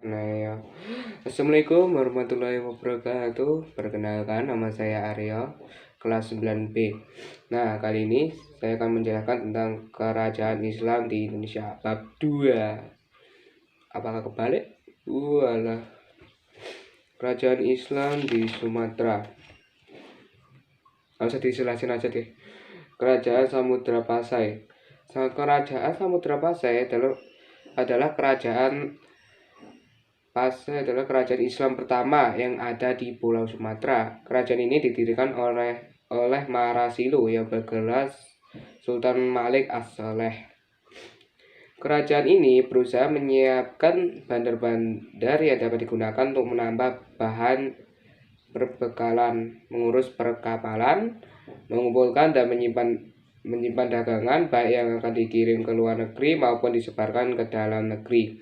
Nah, ya. Assalamualaikum warahmatullahi wabarakatuh. Perkenalkan, nama saya Aryo, kelas 9B. Nah, kali ini saya akan menjelaskan tentang kerajaan Islam di Indonesia bab 2. Apakah kebalik? Walah. Kerajaan Islam di Sumatera. Nggak usah dijelasin aja deh. Kerajaan Samudra Pasai. Kerajaan Samudra Pasai adalah kerajaan Islam pertama yang ada di Pulau Sumatera. Kerajaan ini didirikan oleh Marasilu yang bergelar Sultan Malik As-Saleh. Kerajaan ini berusaha menyiapkan bandar-bandar yang dapat digunakan untuk menambah bahan perbekalan, mengurus perkapalan, mengumpulkan dan menyimpan dagangan baik yang akan dikirim ke luar negeri maupun disebarkan ke dalam negeri.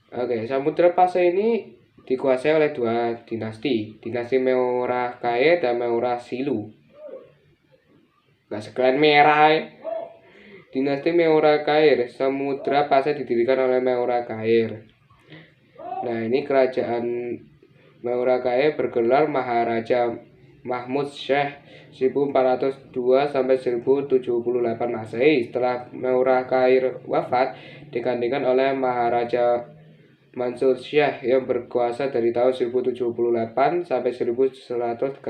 Oke, Samudra Pasai ini dikuasai oleh dua dinasti Meurah-Kair dan Meurah-Silu. Gak sekalian merah ya. Dinasti Meurah-Kair, Samudra Pasai didirikan oleh Meurah-Kair. Nah, ini kerajaan Meurah-Kair bergelar Maharaja Mahmud Syekh 1402 sampai 1078 Masehi. Setelah Meurah-Kair wafat, digantikan oleh Maharaja Mansur Syah yang berkuasa dari tahun 1078 sampai 1133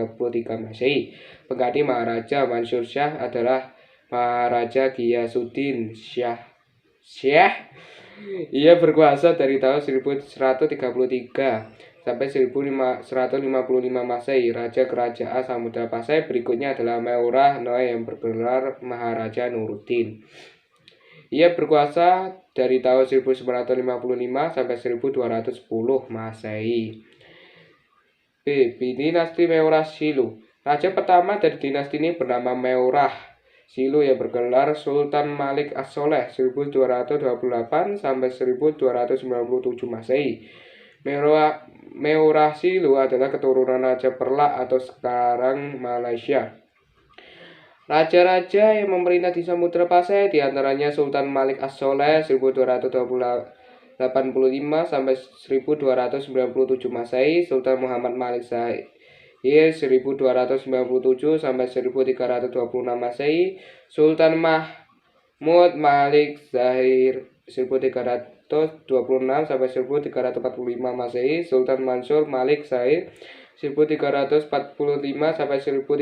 Masehi. Pengganti Maharaja Mansur Syah adalah Maharaja Ghiyasuddin Syah. Ia berkuasa dari tahun 1133 sampai 1155 Masehi. Raja Kerajaan Samudra Pasai berikutnya adalah Meurah Noe yang bergelar Maharaja Nuruddin. Ia berkuasa dari tahun 1955 sampai 1210 Masehi. Dinasti Meurah Silu. Raja pertama dari dinasti ini bernama Meurah Silu yang bergelar Sultan Malik As-Saleh 1228 sampai 1297 Masehi. Meurah Silu adalah keturunan Raja Perlak atau sekarang Malaysia. Raja-raja yang memerintah di Samudra Pasai diantaranya Sultan Malik As-Saleh 1285 sampai 1297 Masehi, Sultan Muhammad Malik Zahir 1297 sampai 1326 Masehi, Sultan Mahmud Malik Zahir 1326 sampai 1345 Masehi, Sultan Mansur Malik Zahir 1345 sampai 1346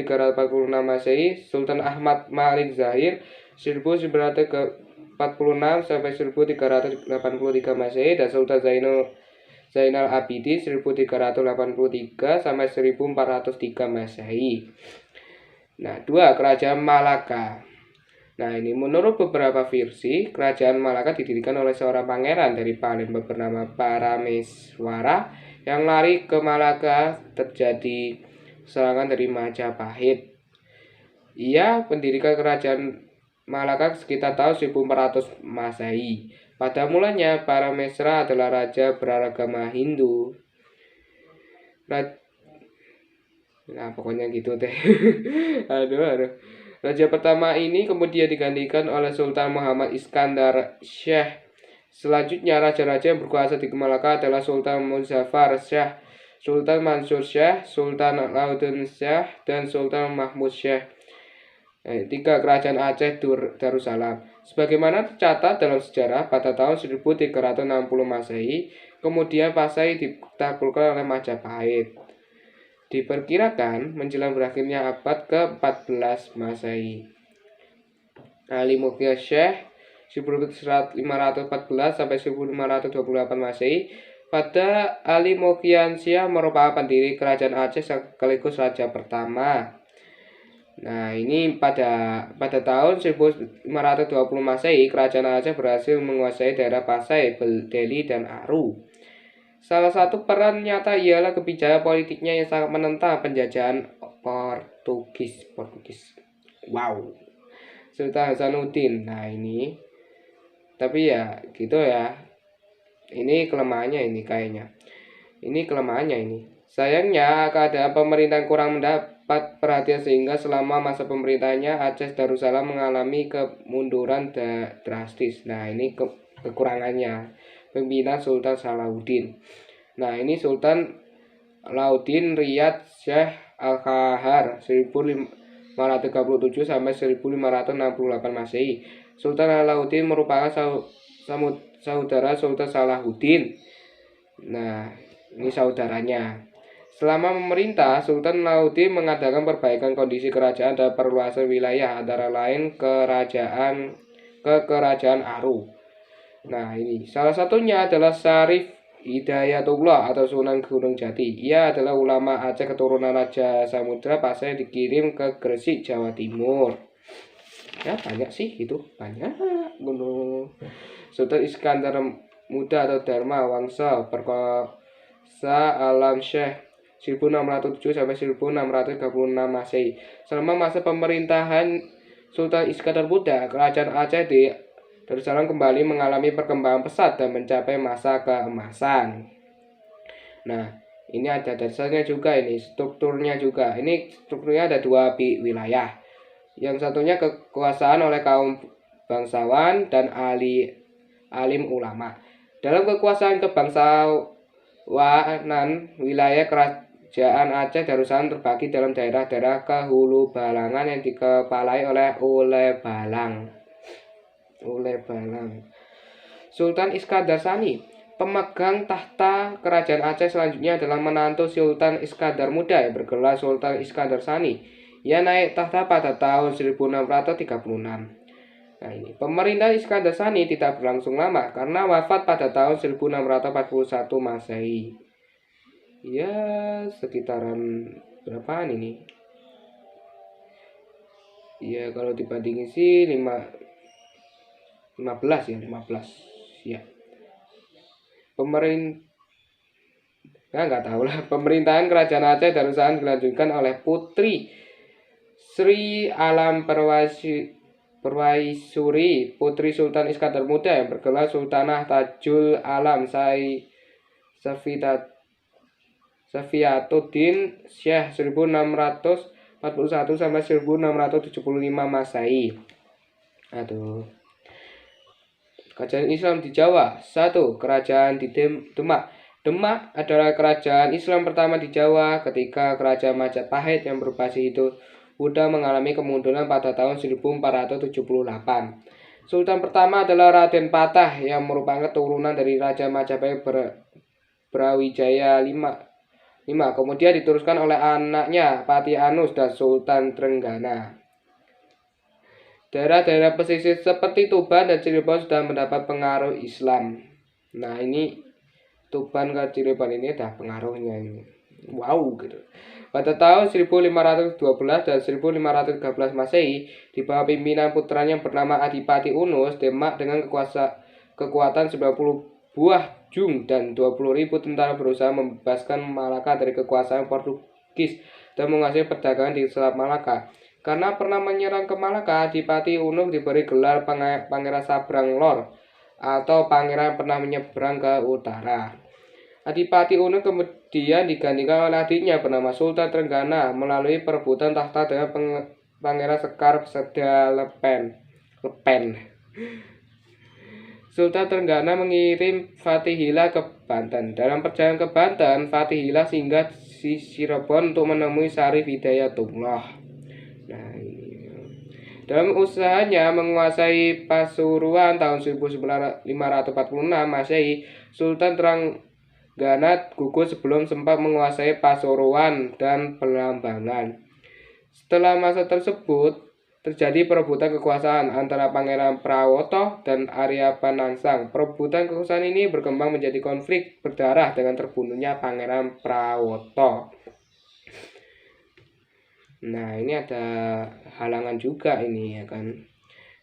Masehi, Sultan Ahmad Malik Zahir 1946 sampai 1383 Masehi, dan Sultan Zainal Abidin 1383 sampai 1403 Masehi. Nah, 2. Kerajaan Malaka. Nah, ini menurut beberapa versi, kerajaan Malaka didirikan oleh seorang pangeran dari Palembang bernama Parameswara yang lari ke Malaka terjadi serangan dari Majapahit. Ia mendirikan kerajaan Malaka sekitar tahun 1400 Masehi. Pada mulanya, Parameswara adalah raja beragama Hindu. Nah, pokoknya gitu deh. Aduh. Raja pertama ini kemudian digantikan oleh Sultan Muhammad Iskandar Syekh. Selanjutnya, raja-raja yang berkuasa di Malaka adalah Sultan Muzaffar Syekh, Sultan Mansur Syekh, Sultan Alauddin Syekh, dan Sultan Mahmud Syekh. 3. Kerajaan Aceh Darussalam. Sebagaimana tercatat dalam sejarah, pada tahun 1360 Masehi, kemudian Pasai ditaklukkan oleh Majapahit. Diperkirakan menjelang berakhirnya abad ke-14 Masehi. Ali Mughal Syekh 1514 sampai 1528 Masehi. Pada Ali Mughal Syekh merupakan pendiri kerajaan Aceh sekaligus raja pertama. Nah, ini pada tahun 1520 Masehi, kerajaan Aceh berhasil menguasai daerah Pasai, Delhi, dan Aru. Salah satu peran nyata ialah kebijakan politiknya yang sangat menentang penjajahan Portugis. Wow. Sultan Hasanuddin. Nah, ini. Tapi ya, gitu ya. Ini kelemahannya ini kayaknya. Ini kelemahannya ini. Sayangnya, keadaan pemerintahan kurang mendapat perhatian sehingga selama masa pemerintahannya Aceh Darussalam mengalami kemunduran drastis. Nah, ini kekurangannya. pimpinan Sultan Salahuddin. Nah, ini Sultan Alauddin Riyad Syekh Al-Qahar 1537 sampai 1568 Masehi. Sultan Alauddin merupakan saudara Sultan Salahuddin. Nah, ini saudaranya. Selama memerintah, Sultan Alauddin mengadakan perbaikan kondisi kerajaan dan perluasan wilayah, antara lain kerajaan Aru. Nah, ini salah satunya adalah Syarif Hidayatullah atau Sunan Gunung Jati. Ia adalah ulama Aceh keturunan Raja Samudra Pasai, dikirim ke Gresik, Jawa Timur. Ya, banyak sih itu, banyak gunung. Sultan Iskandar Muda atau Dharma Wangsa perkosa Alam Syekh 1607 sampai 1636 Masehi. Selama masa pemerintahan Sultan Iskandar Muda, kerajaan Aceh di Darussalam kembali mengalami perkembangan pesat dan mencapai masa keemasan. Nah, ini ada dasarnya juga, ini strukturnya juga. Ini strukturnya ada dua wilayah. Yang satunya kekuasaan oleh kaum bangsawan dan alim ulama. Dalam kekuasaan kebangsawanan, wilayah kerajaan Aceh Darussalam terbagi dalam daerah-daerah Kehulu Balangan yang dikepalai oleh Ule Balang. Sultan Iskandar Sani, pemegang tahta kerajaan Aceh selanjutnya adalah menantu Sultan Iskandar Muda yang bergelar Sultan Iskandar Sani. Ia naik tahta pada tahun 1636. Nah, ini pemerintahan Iskandar Sani tidak berlangsung lama karena wafat pada tahun 1641 Masehi. Ya, sekitaran berapaan ini? Ya, kalau dibandingin sih 15 ya. Nggak tahu lah. Pemerintahan kerajaan Aceh Darussalam dilanjutkan oleh putri Sri Alam Perwaisuri, putri Sultan Iskandar Muda yang bergelar Sultanah Tajul Alam Safiyatuddin Syekh 1641 sampai 1675 Masehi. Kerajaan Islam di Jawa. 1. Kerajaan di Demak. Demak adalah kerajaan Islam pertama di Jawa ketika kerajaan Majapahit yang berbasis Hindu Buddha mengalami kemunduran pada tahun 1478. Sultan pertama adalah Raden Patah yang merupakan keturunan dari Raja Majapahit Brawijaya V. Kemudian diteruskan oleh anaknya Pati Anus dan Sultan Trenggana. Daerah-daerah pesisir seperti Tuban dan Cirebon sudah mendapat pengaruh Islam. Nah, ini Tuban ke Cirebon ini ada pengaruhnya ini. Wow, gitu. Pada tahun 1512 dan 1513 Masehi, di bawah pimpinan putranya yang bernama Adipati Unus, Demak dengan kekuatan 90 buah jung dan 20.000 tentara berusaha membebaskan Malaka dari kekuasaan Portugis dan menguasai perdagangan di Selat Malaka. Karena pernah menyerang ke Malaka, Adipati Unus diberi gelar Pangeran Sabrang Lor atau pangeran pernah menyeberang ke utara. Adipati Unus kemudian digantikan oleh adiknya bernama Sultan Trenggana melalui perebutan tahta dengan Pangeran Sekar Seda Lepen. Sultan Trenggana mengirim Fatihillah ke Banten. Dalam perjalanan ke Banten, Fatihillah singgah di Cirebon untuk menemui Syarif Hidayatullah. Nah, ini. Dalam usahanya menguasai Pasuruan tahun 1546 Masehi, Sultan Trenggana gugur sebelum sempat menguasai Pasuruan dan Belambangan. Setelah masa tersebut, terjadi perebutan kekuasaan antara Pangeran Prawoto dan Arya Penangsang. Perebutan kekuasaan ini berkembang menjadi konflik berdarah dengan terbunuhnya Pangeran Prawoto. Nah, ini ada halangan juga ini, ya kan.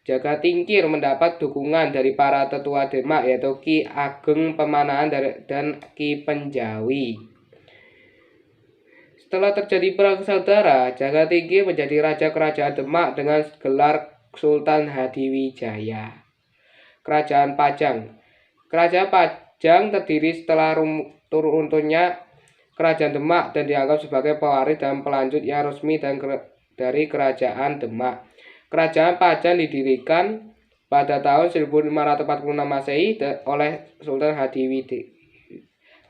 Jagatingkir mendapat dukungan dari para tetua Demak, yaitu Ki Ageng Pemanahan dan Ki Penjawi. Setelah terjadi perang saudara, Jagatingkir menjadi raja kerajaan Demak dengan gelar Sultan Hadiwijaya. Kerajaan Pajang. Kerajaan Pajang terdiri setelah runtuhnya Kerajaan Demak dan dianggap sebagai pewaris dan pelanjut yang resmi dari Kerajaan Demak. Kerajaan Pajang didirikan pada tahun 1546 Masehi oleh Sultan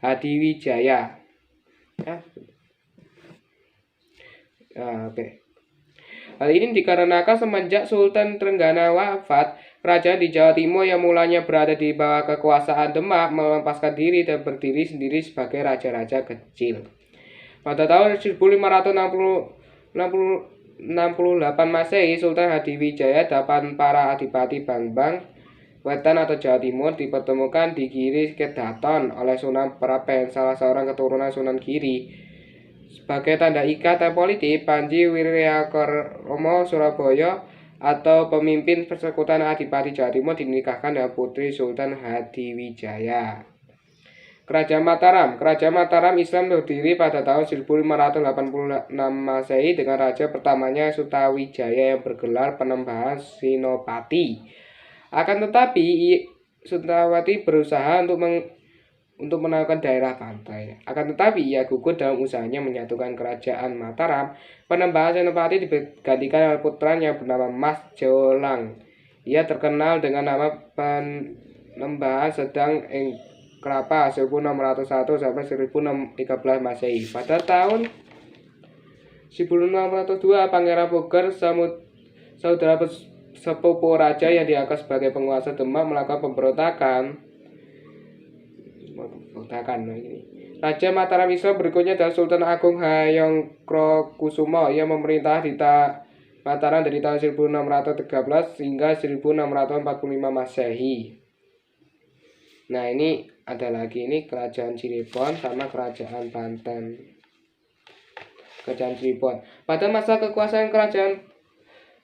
Hadiwijaya. Oke. Hal ini dikarenakan semenjak Sultan Trenggana wafat, kerajaan di Jawa Timur yang mulanya berada di bawah kekuasaan Demak melepaskan diri dan berdiri sendiri sebagai raja-raja kecil. Pada tahun 1568 Masehi, Sultan Hadiwijaya dan para adipati Bambang Wetan atau Jawa Timur dipertemukan di Giri Kedaton oleh Sunan Prapen, salah seorang keturunan Sunan Giri. Sebagai tanda ikatan politik, Panji Wiryakarma Surabaya atau pemimpin persekutuan Adipati Jawa Timur dinikahkan dengan putri Sultan Hadiwijaya. Kerajaan Mataram. Kerajaan Mataram Islam berdiri pada tahun 1586 Masehi dengan raja pertamanya Sutawijaya yang bergelar Penembahan Sinopati. Akan tetapi Sutawati berusaha untuk menaklukkan daerah pantai. Akan tetapi ia gugur dalam usahanya menyatukan kerajaan Mataram. Penembahan Senopati digantikan oleh putranya bernama Mas Jolang. Ia terkenal dengan nama Penembahan Sedang Krapa 1601 sampai 1013 Masehi. Pada tahun 1602 Pangeran Puger saudara sepupu raja yang diangkat sebagai penguasa Demak melakukan pemberontakan. Raja Mataram Islam berikutnya adalah Sultan Agung Hayangkrokusumo yang memerintah di Mataram dari tahun 1613 hingga 1645 Masehi. Nah, ini ada lagi ini Kerajaan Cirebon sama Kerajaan Banten. Kerajaan Cirebon. Pada masa kekuasaan Kerajaan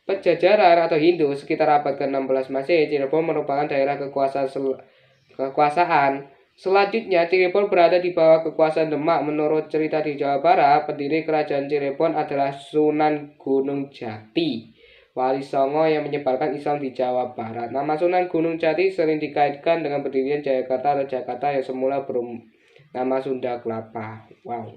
Pajajaran atau Hindu sekitar abad ke-16 Masehi, Cirebon merupakan daerah kekuasaan. Selanjutnya, Cirebon berada di bawah kekuasaan Demak. Menurut cerita di Jawa Barat, pendiri kerajaan Cirebon adalah Sunan Gunung Jati, Wali Songo yang menyebarkan Islam di Jawa Barat. Nama Sunan Gunung Jati sering dikaitkan dengan pendirian Jayakarta atau Jakarta yang semula bernama Sunda Kelapa. Wow.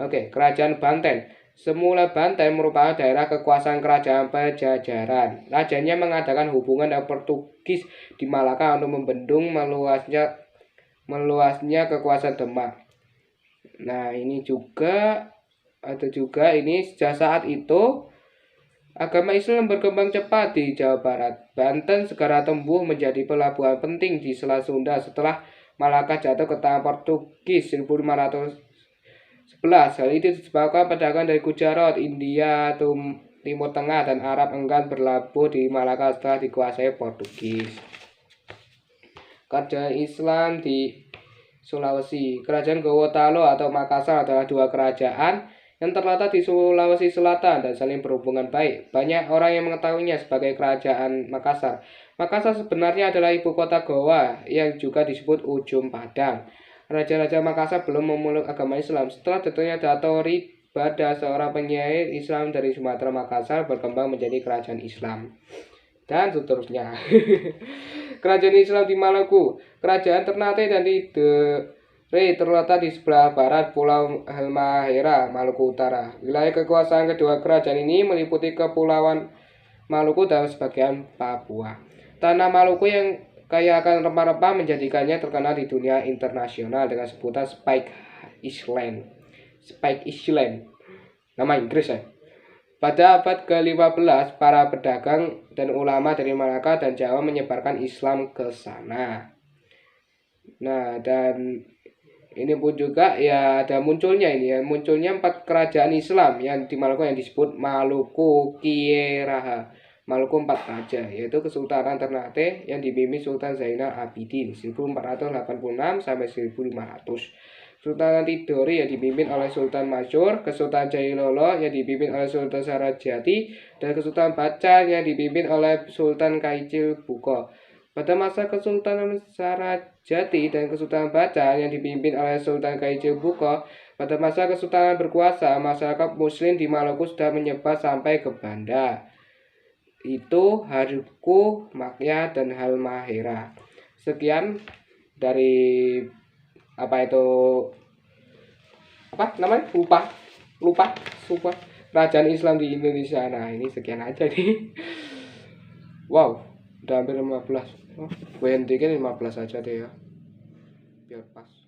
Oke, Kerajaan Banten. Semula Banten merupakan daerah kekuasaan kerajaan Pajajaran. Rajanya mengadakan hubungan dengan Portugis di Malaka untuk membendung meluasnya kekuasaan Demak. Nah, ini juga ini sejak saat itu agama Islam berkembang cepat di Jawa Barat. Banten segera tumbuh menjadi pelabuhan penting di Selat Sunda setelah Malaka jatuh ke tangan Portugis 1511. Hal itu disebabkan pedagang dari Gujarat, India, Timur Tengah, dan Arab enggan berlabuh di Malaka setelah dikuasai Portugis. Kerajaan Islam di Sulawesi. Kerajaan Gowotalo atau Makassar adalah dua kerajaan yang terletak di Sulawesi Selatan dan saling berhubungan baik. Banyak orang yang mengetahuinya sebagai Kerajaan Makassar. Makassar sebenarnya adalah ibu kota Gowa yang juga disebut Ujung Padang. Raja-raja Makassar belum memeluk agama Islam. Setelah jatuhnya Dato' Ribada, seorang penyair Islam dari Sumatera, Makassar berkembang menjadi kerajaan Islam. Dan seterusnya. Kerajaan Islam di Maluku. Kerajaan Ternate dan Tidore terletak di sebelah barat Pulau Halmahera, Maluku Utara. Wilayah kekuasaan kedua kerajaan ini meliputi Kepulauan Maluku dan sebagian Papua. Tanah Maluku yang kaya akan rempah-rempah menjadikannya terkenal di dunia internasional dengan sebutan Spike Island. Spike Island. Nama Inggris ya. Pada abad ke-15, para pedagang dan ulama dari Malaka dan Jawa menyebarkan Islam ke sana. Nah, dan ini pun juga ya ada munculnya 4 kerajaan Islam yang di Maluku yang disebut Maluku Kieraha. Maluku 4 raja, yaitu Kesultanan Ternate yang dipimpin Sultan Zainal Abidin 1486 sampai 1500. Kesultanan Tidore yang dipimpin oleh Sultan Masyur, Kesultanan Jailolo yang dipimpin oleh Sultan Sarajati, dan Kesultanan Bacan yang dipimpin oleh Sultan Kaicil Buko. Pada masa Kesultanan Sarajati dan Kesultanan Bacan yang dipimpin oleh Sultan Kaicil Buko, pada masa kesultanan berkuasa, masyarakat Muslim di Maluku sudah menyebar sampai ke Banda. Itu Haruku, Makya, dan Halmahera. Sekian dari lupa kerajaan Islam di Indonesia. Nah, ini sekian aja nih. Wow, Udah hampir 15. Oh, gue hentikan 15 aja deh ya. Biar pas.